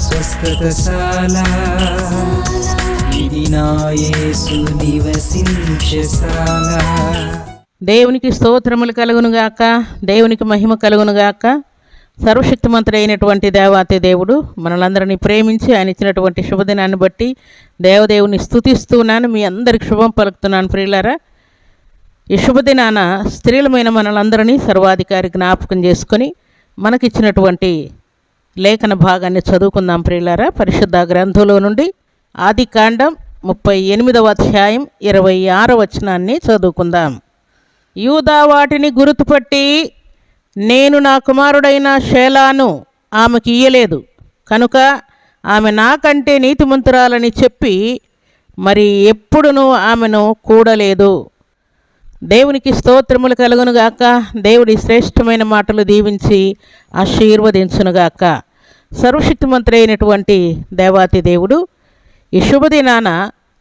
స్వస్థతశాల ఇది నా యేసు నివసించశాల. దేవునికి స్తోత్రములు కలుగునుగాక, దేవునికి మహిమ కలుగునుగాక. సర్వశక్తిమంతుడైనటువంటి దేవాతి దేవుడు మనలందరినీ ప్రేమించి ఆయన ఇచ్చినటువంటి శుభదినాన్ని బట్టి దేవదేవుని స్తుతిస్తున్నాను. మీ అందరికి శుభం పలుకుతున్నాను ప్రియులారా. ఈ శుభదినాన స్త్రీలమైన మనలందరినీ సర్వాధికారి జ్ఞాపకం చేసుకొని మనకిచ్చినటువంటి లేఖన భాగాన్ని చదువుకుందాం ప్రియులారా. పరిశుద్ధ గ్రంథంలో నుండి ఆదికాండం 38వ అధ్యాయం 26వ వచనాన్ని చదువుకుందాం. యూదా వాటిని గుర్తుపట్టి, నేను నా కుమారుడైన షేలాను ఆమెకి ఇయ్యలేదు కనుక ఆమె నాకంటే నీతిమంతురాలని చెప్పి మరి ఎప్పుడునూ ఆమెను కూడలేదు. దేవునికి స్తోత్రములు కలుగునుగాక. దేవుడి శ్రేష్టమైన మాటలు దీవించి ఆశీర్వదించునుగాక. సర్వశక్తిమంతుడైనటువంటి దేవాతి దేవుడు ఈ శుభదినాన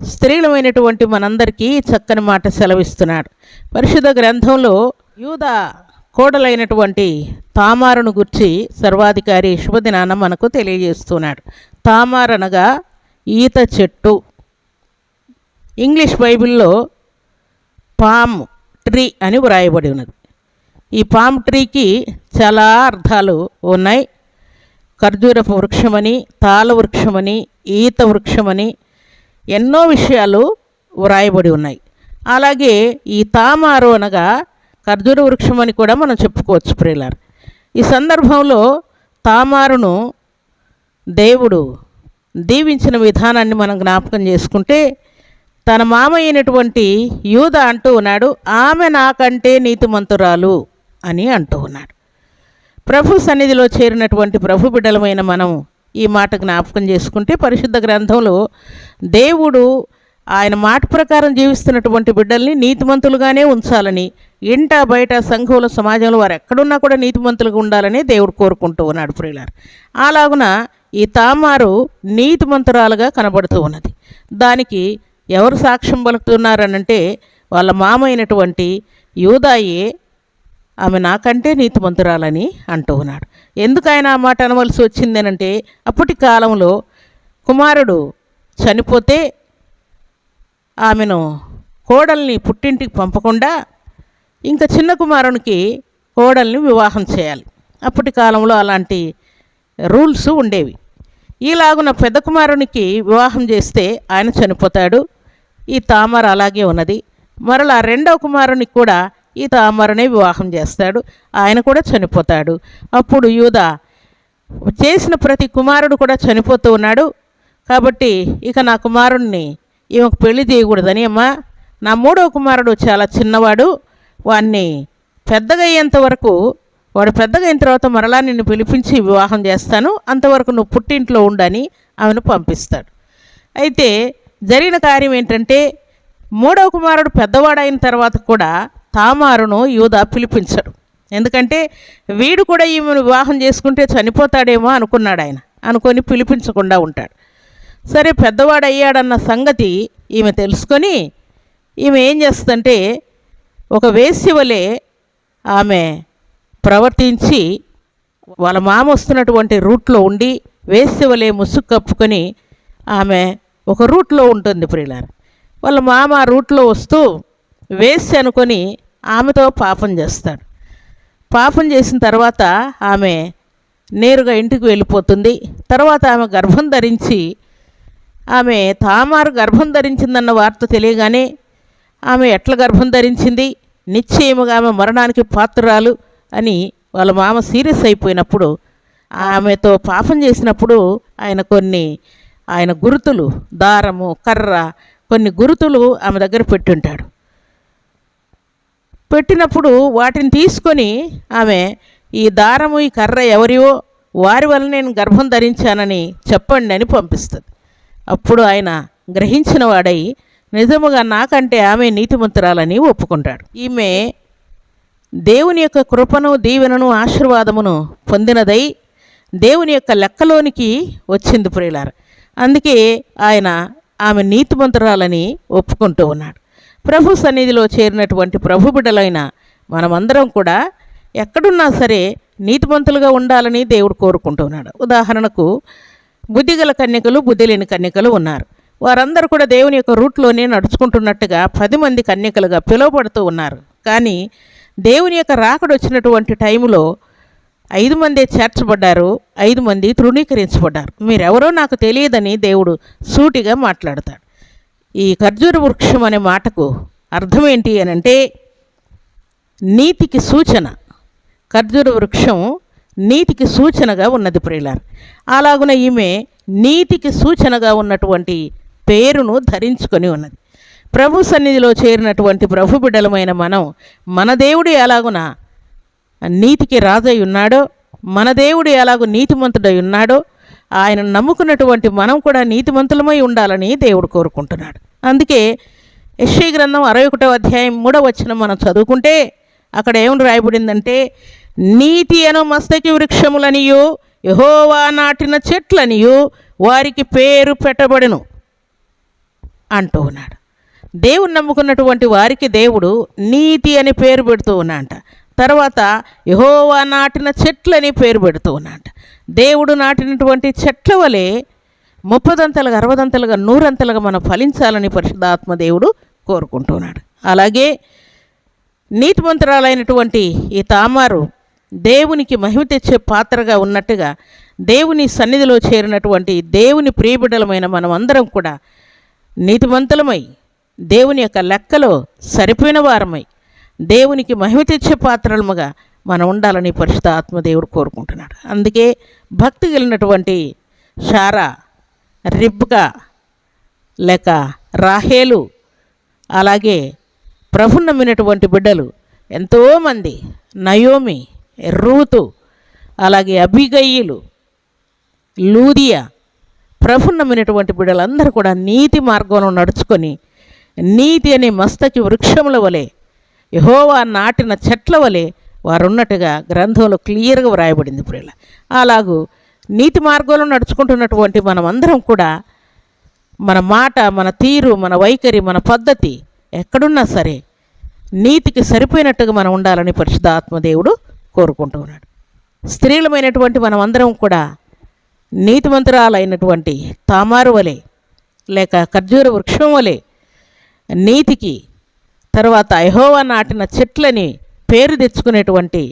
స్త్రీలమైనటువంటి మనందరికీ చక్కని మాట సెలవిస్తున్నాడు. పరిశుద్ధ గ్రంథంలో యూదా కోడలైనటువంటి తామారును గుర్చి సర్వాధికారి శుభదినాన మనకు తెలియజేస్తున్నాడు. తామార్ అనగా ఈత చెట్టు. ఇంగ్లీష్ బైబిల్లో పామ్ ట్రీ అని వ్రాయబడి ఉన్నది. ఈ పామ్ ట్రీకి చాలా అర్థాలు ఉన్నాయి. ఖర్జూరపు వృక్షమని, తాళ వృక్షమని, ఈత వృక్షమని ఎన్నో విషయాలు వ్రాయబడి ఉన్నాయి. అలాగే ఈ తామారు అనగా ఖర్జూర వృక్షం అని కూడా మనం చెప్పుకోవచ్చు ప్రియులారా. ఈ సందర్భంలో తామారును దేవుడు దీవించిన విధానాన్ని మనం జ్ఞాపకం చేసుకుంటే, తన మామ అయినటువంటి యూదా అంటూ ఉన్నాడు, ఆమె నాకంటే నీతిమంతురాలు అని అంటూ ఉన్నాడు. ప్రభు సన్నిధిలో చేరినటువంటి ప్రభు బిడ్డలమైన మనం ఈ మాట జ్ఞాపకం చేసుకుంటే, పరిశుద్ధ గ్రంథంలో దేవుడు ఆయన మాట ప్రకారం జీవిస్తున్నటువంటి బిడ్డల్ని నీతిమంతులుగానే ఉంచాలని, ఇంట బయట సంఘంలో సమాజంలో వారు ఎక్కడున్నా కూడా నీతిమంతులుగా ఉండాలని దేవుడు కోరుకుంటూ ఉన్నాడు ప్రియులారు. అలాగున ఈ తామారు నీతిమంతురాలుగా కనబడుతూ ఉన్నది. దానికి ఎవరు సాక్ష్యం పలుకుతున్నారనంటే, వాళ్ళ మామ అయినటువంటి యూదాయే ఆమె నాకంటే నీతిమంతురాలని అంటూ ఉన్నాడు. ఎందుకు ఆయన ఆ మాట అనవలసి వచ్చిందనంటే, అప్పటి కాలంలో కుమారుడు చనిపోతే ఆమెను కోడల్ని పుట్టింటికి పంపకుండా ఇంకా చిన్న కుమారునికి కోడల్ని వివాహం చేయాలి. అప్పటి కాలంలో అలాంటి రూల్స్ ఉండేవి. ఈలాగున పెద్ద కుమారునికి వివాహం చేస్తే ఆయన చనిపోతాడు. ఈ తామర అలాగే ఉన్నది. మరలా రెండవ కుమారునికి కూడా ఈ తామరనే వివాహం చేస్తాడు, ఆయన కూడా చనిపోతాడు. అప్పుడు యూదా చేసిన ప్రతి కుమారుడు కూడా చనిపోతూ ఉన్నాడు. కాబట్టి ఇక నా కుమారుణ్ణి ఈమెకు పెళ్లి చేయకూడదని, అమ్మా నా మూడవ కుమారుడు చాలా చిన్నవాడు, వాడిని పెద్దగా అయ్యేంత వరకు, వాడు పెద్దగా అయిన తర్వాత మరలా నిన్ను పిలిపించి వివాహం చేస్తాను, అంతవరకు నువ్వు పుట్టింట్లో ఉండని ఆమెను పంపిస్తాడు. అయితే జరిగిన కార్యం ఏంటంటే, మూడవ కుమారుడు పెద్దవాడైన తర్వాత కూడా తామారును యూదా పిలిపించడు. ఎందుకంటే వీడు కూడా ఈమెను వివాహం చేసుకుంటే చనిపోతాడేమో అనుకున్నాడు ఆయన. అనుకొని పిలిపించకుండా ఉంటాడు. సరే పెద్దవాడు అయ్యాడన్న సంగతి ఈమె తెలుసుకొని ఈమె ఏం చేస్తుందంటే, ఒక వేశ్య వలె ఆమె ప్రవర్తించి వాళ్ళ మామ వస్తున్నటువంటి రూట్లో ఉండి వేశ్య వలె ముసుగు కప్పుకొని ఆమె ఒక రూట్లో ఉంటుంది ప్రియులారా. వాళ్ళ మామ ఆ రూట్లో వస్తూ వేశ్య అనుకొని ఆమెతో పాపం చేస్తాడు. పాపం చేసిన తర్వాత ఆమె నేరుగా ఇంటికి వెళ్ళిపోతుంది. తర్వాత ఆమె గర్భం ధరించి, ఆమె తామారు గర్భం ధరించిందన్న వార్త తెలియగానే ఆమె ఎట్లా గర్భం ధరించింది, నిశ్చయముగా ఆమె మరణానికి పాత్రురాలు అని వాళ్ళ మామ సీరియస్ అయిపోయినప్పుడు, ఆమెతో పాపం చేసినప్పుడు ఆయన గురుతులు, దారము, కర్ర, కొన్ని గురుతులు ఆమె దగ్గర పెట్టుంటాడు. పెట్టినప్పుడు వాటిని తీసుకొని ఆమె ఈ దారము ఈ కర్ర ఎవరియో వారి వల్ల నేను గర్భం ధరించానని చెప్పండి అని పంపిస్తుంది. అప్పుడు ఆయన గ్రహించిన వాడై నిజముగా నాకంటే ఆమె నీతిమంతురాలని ఒప్పుకుంటాడు. ఈమె దేవుని యొక్క కృపను, దీవెనను, ఆశీర్వాదమును పొందినదై దేవుని యొక్క లెక్కలోనికి వచ్చింది ప్రియులారా. అందుకే ఆయన ఆమె నీతిమంతురాలని ఒప్పుకుంటూ ఉన్నాడు. ప్రభు సన్నిధిలో చేరినటువంటి ప్రభు బిడ్డలైన మనమందరం కూడా ఎక్కడున్నా సరే నీతిమంతులుగా ఉండాలని దేవుడు కోరుకుంటున్నాడు. ఉదాహరణకు బుద్ధిగల కన్యకలు, బుద్ధి లేని కన్యకలు ఉన్నారు. వారందరూ కూడా దేవుని యొక్క రూట్లోనే నడుచుకుంటున్నట్టుగా 10 మంది కన్యకలుగా పిలువబడుతూ ఉన్నారు. కానీ దేవుని యొక్క రాకడ వచ్చినటువంటి టైంలో 5 మందే చేర్చబడ్డారు, 5 మంది తృణీకరించబడ్డారు. మీరెవరో నాకు తెలియదని దేవుడు సూటిగా మాట్లాడతాడు. ఈ ఖర్జూర వృక్షం అనే మాటకు అర్థం ఏంటి అని అంటే నీతికి సూచన. ఖర్జూర వృక్షం నీతికి సూచనగా ఉన్నది ప్రియులారా. అలాగున ఈమె నీతికి సూచనగా ఉన్నటువంటి పేరును ధరించుకొని ఉన్నది. ప్రభు సన్నిధిలో చేరినటువంటి ప్రభు బిడ్డలమైన మనం, మన దేవుడు ఎలాగున నీతికి రాజై ఉన్నాడో, మన దేవుడు ఎలాగో నీతిమంతుడై ఉన్నాడో, ఆయన నమ్ముకున్నటువంటి మనం కూడా నీతిమంతులమై ఉండాలని దేవుడు కోరుకుంటున్నాడు. అందుకే యెషయా గ్రంథం 61వ అధ్యాయం 3వ వచనం మనం చదువుకుంటే అక్కడ ఏమని రాయబడిందంటే, నీతి అను మస్తకి వృక్షములనియు యెహోవా నాటిన చెట్లనియు వారికి పేరు పెట్టబడును అంటూ ఉన్నాడు. దేవుని నమ్ముకున్నటువంటి వారికి దేవుడు నీతి అని పేరు పెడుతూ ఉన్నాడంట. తర్వాత యెహోవా నాటిన చెట్లని పేరు పెడుతూ ఉన్నాడంట. దేవుడు నాటినటువంటి చెట్ల వలె 30దంతలుగా 60దంతలుగా 100అంతలుగా మనం ఫలించాలని పరిశుద్ధాత్మ దేవుడు కోరుకుంటున్నాడు. అలాగే నీతిమంతురాలైనటువంటి ఈ తామారు దేవునికి మహిమ తెచ్చే పాత్రగా ఉన్నట్టుగా దేవుని సన్నిధిలో చేరినటువంటి దేవుని ప్రియబిడ్డలమైన మనం అందరం కూడా నీతిమంతులమై దేవుని యొక్క లెక్కలో సరిపోయిన వారమై దేవునికి మహిమ తెచ్చే పాత్రలముగా మనం ఉండాలని పరిశుద్ధ ఆత్మదేవుడు కోరుకుంటున్నాడు. అందుకే భక్తి కలిగినటువంటి షారా, రిబ్కా లేక రాహేలు, అలాగే ప్రభువు నమ్మినటువంటి బిడ్డలు ఎంతోమంది, నయోమి, రూతు, అలాగే అబిగయీలు, లూదియా, ప్రభువు నమ్మినటువంటి బిడ్డలందరూ కూడా నీతి మార్గంలో నడుచుకొని నీతి అనే మస్తకి వృక్షముల వలె యెహోవా నాటిన చెట్ల వలె వారు ఉన్నట్టుగా గ్రంథంలో క్లియర్గా వ్రాయబడింది. ప్రియుల అలాగూ నీతి మార్గంలో నడుచుకుంటున్నటువంటి మనమందరం కూడా మన మాట, మన తీరు, మన వైఖరి, మన పద్ధతి ఎక్కడున్నా సరే నీతికి సరిపోయినట్టుగా మనం ఉండాలని పరిశుద్ధ ఆత్మదేవుడు కోరుకుంటూ ఉన్నాడు. స్త్రీలమైనటువంటి మనమందరం కూడా నీతిమంతురాలైనటువంటి తామారు వలె లేక ఖర్జూర వృక్షం వలె నీతికి, తర్వాత యెహోవా నాటిన చెట్లని పేరు తెచ్చుకునేటువంటి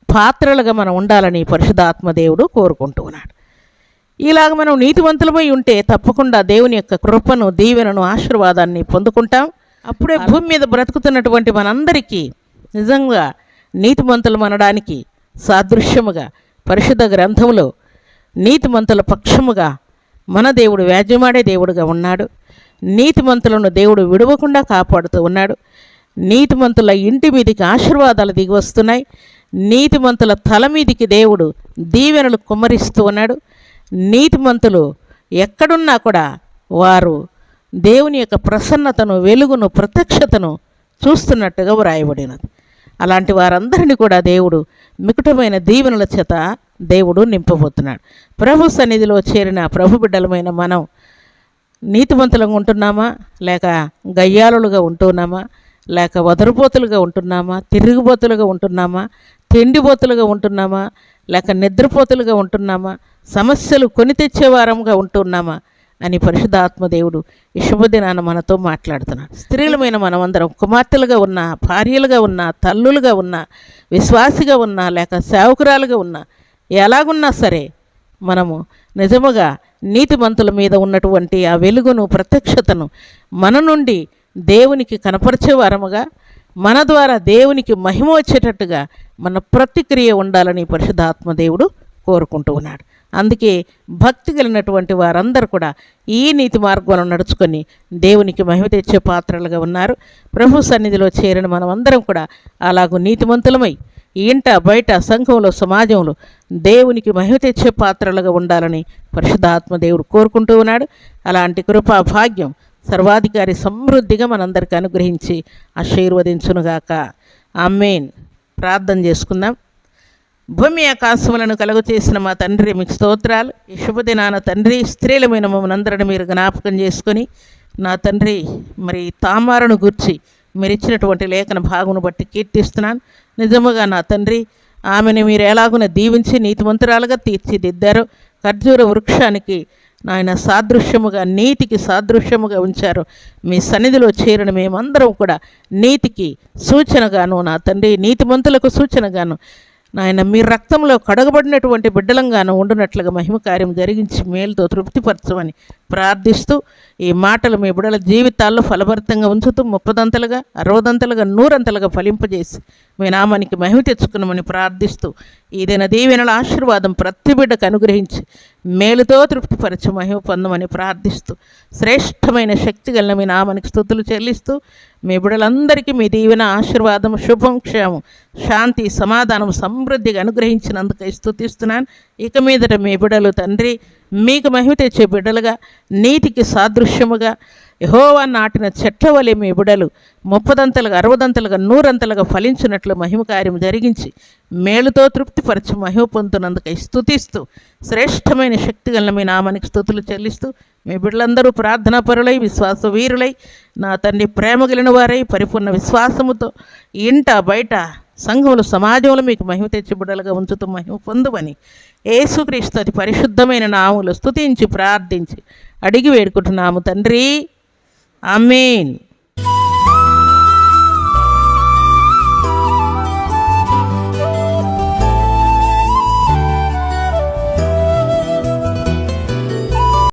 పాత్రలుగా మనం ఉండాలని పరిశుద్ధాత్మదేవుడు కోరుకుంటూ ఉన్నాడు. ఇలాగ మనం నీతివంతులమై ఉంటే తప్పకుండా దేవుని యొక్క కృపను, దీవెనను, ఆశీర్వాదాన్ని పొందుకుంటాం. అప్పుడే భూమి మీద బ్రతుకుతున్నటువంటి మనందరికీ నిజంగా నీతిమంతులం అనడానికి సాదృశ్యముగా పరిశుద్ధ గ్రంథంలో నీతిమంతుల పక్షముగా మన దేవుడు వ్యాజ్యమాడే దేవుడుగా ఉన్నాడు. నీతిమంతులను దేవుడు విడవకుండా కాపాడుతూ ఉన్నాడు. నీతిమంతుల ఇంటి మీదికి ఆశీర్వాదాలు దిగి వస్తున్నాయి. నీతిమంతుల తల మీదికి దేవుడు దీవెనలు కుమ్మరిస్తూ ఉన్నాడు. నీతిమంతులు ఎక్కడున్నా కూడా వారు దేవుని యొక్క ప్రసన్నతను, వెలుగును, ప్రత్యక్షతను చూస్తున్నట్టుగా వ్రాయబడినది. అలాంటి వారందరినీ కూడా దేవుడు మికుటమైన దీవెనల చేత దేవుడు నింపబోతున్నాడు. ప్రభు సన్నిధిలో చేరిన ప్రభు బిడ్డలమైన మనం నీతివంతులుగా ఉంటున్నామా, లేక గయ్యాలులుగా ఉంటున్నామా, లేక వదరుబోతులుగా ఉంటున్నామా, తిరుగుబోతులుగా ఉంటున్నామా, తిండిబోతులుగా ఉంటున్నామా, లేక నిద్రపోతులుగా ఉంటున్నామా, సమస్యలు కొని తెచ్చేవారంగా ఉంటున్నామా అని పరిశుద్ధాత్మదేవుడు ఈ శుభదినాన మనతో మాట్లాడుతున్నాడు. స్త్రీలమైన మనమందరం కుమార్తెలుగా ఉన్నా, భార్యలుగా ఉన్నా, తల్లులుగా ఉన్నా, విశ్వాసిగా ఉన్నా, లేక సేవకురాలుగా ఉన్నా, ఎలాగున్నా సరే మనము నిజముగా నీతిమంతుల మీద ఉన్నటువంటి ఆ వెలుగును, ప్రత్యక్షతను మన నుండి దేవునికి కనపరిచే వారముగా, మన ద్వారా దేవునికి మహిమ వచ్చేటట్టుగా మన ప్రతిక్రియ ఉండాలని పరిశుద్ధాత్మదేవుడు కోరుకుంటూ ఉన్నాడు. అందుకే భక్తి కలిగినటువంటి వారందరూ కూడా ఈ నీతి మార్గంలో నడుచుకొని దేవునికి మహిమ తెచ్చే పాత్రలుగా ఉన్నారు. ప్రభు సన్నిధిలో చేరిన మనమందరం కూడా అలాగూ నీతిమంతులమై ఇంట, బయట, సంఘంలో, సమాజంలో దేవునికి మహిమ తెచ్చే పాత్రలుగా ఉండాలని పరిశుద్ధాత్మ దేవుడు కోరుకుంటూ ఉన్నాడు. అలాంటి కృపా భాగ్యం సర్వాధికారి సమృద్ధిగా మనందరికీ అనుగ్రహించి ఆశీర్వదించునుగాక. ఆమేన్. ప్రార్థన చేసుకుందాం. భూమి ఆకాశములను కలుగు చేసిన మా తండ్రి, మీకు స్తోత్రాలు. ఈ శుభదినాన తండ్రి, స్త్రీలమైన మమ్మల్ని అందరిని మీరు జ్ఞాపకం చేసుకొని నా తండ్రి మరి తామారును గూర్చి మీరు ఇచ్చినటువంటి లేఖన భాగమును బట్టి కీర్తిస్తున్నాను. నిజముగా నా తండ్రి ఆమెను మీరు ఎలాగున దీవించి నీతిమంతురాలుగా తీర్చిదిద్దారో ఖర్జూర వృక్షానికి నాయన సాదృశ్యముగా, నీతికి సాదృశ్యముగా ఉంచారు. మీ సన్నిధిలో చేరిన మేమందరం కూడా నీతికి సూచనగాను, నా తండ్రి నీతిమంతులకు సూచనగాను, నాయన మీ రక్తంలో కడగబడినటువంటి బిడ్డలంగాను ఉండునట్లుగా మహిమ కార్యం జరిగించి మేలుతో తృప్తిపరచమని ప్రార్థిస్తూ, ఈ మాటలు మీ బిడ్డల జీవితాల్లో ఫలభరితంగా ఉంచుతూ 30దంతలుగా 60దంతలుగా 100 ఫలింపజేసి మీ నామానికి మహిమ తెచ్చుకున్నామని ప్రార్థిస్తూ, ఏదైనా దీవెనల ఆశీర్వాదం ప్రతి బిడ్డకు అనుగ్రహించి మేలుతో తృప్తిపరచు మహిమ పొందమని ప్రార్థిస్తూ, శ్రేష్టమైన శక్తి గల మీ నామానికి స్తుతులు చెల్లిస్తూ, మీ బిడ్డలందరికీ మీ దీవెన ఆశీర్వాదం, శుభం, క్షేమం, శాంతి, సమాధానం సమృద్ధిగా అనుగ్రహించినందుకై స్తుతిస్తున్నాను. ఇక మీదట మీ బిడ్డలు తండ్రి మీకు మహిమ తెచ్చే బిడ్డలుగా, నీతికి సాదృశ్యముగా, యెహోవా నాటిన చెట్ల వలె మీ బిడ్డలు 30దంతలుగా 60దంతలుగా 100 ఫలించినట్లు మహిమ కార్యం జరిగించి మేలుతో తృప్తిపరచి మహిమ పొందుతున్నందుకై స్తుతిస్తూ, శ్రేష్టమైన శక్తి గల మీ నామానికి స్తుతులు చెల్లిస్తూ, మీ బిడ్డలందరూ ప్రార్థనాపరులై, విశ్వాస వీరులై, నా తండ్రి ప్రేమ కలిగిన వారై, పరిపూర్ణ విశ్వాసముతో ఇంట బయట సంఘములు సమాజంలో మీకు మహిమ తెచ్చి బిడ్డలుగా ఉంచుతూ మహిమ పొందుమని యేసుక్రీస్తు అతి పరిశుద్ధమైన నామములో స్తుతించి ప్రార్థించి అడిగి వేడుకుంటున్నాము తండ్రి. ఆమేన్.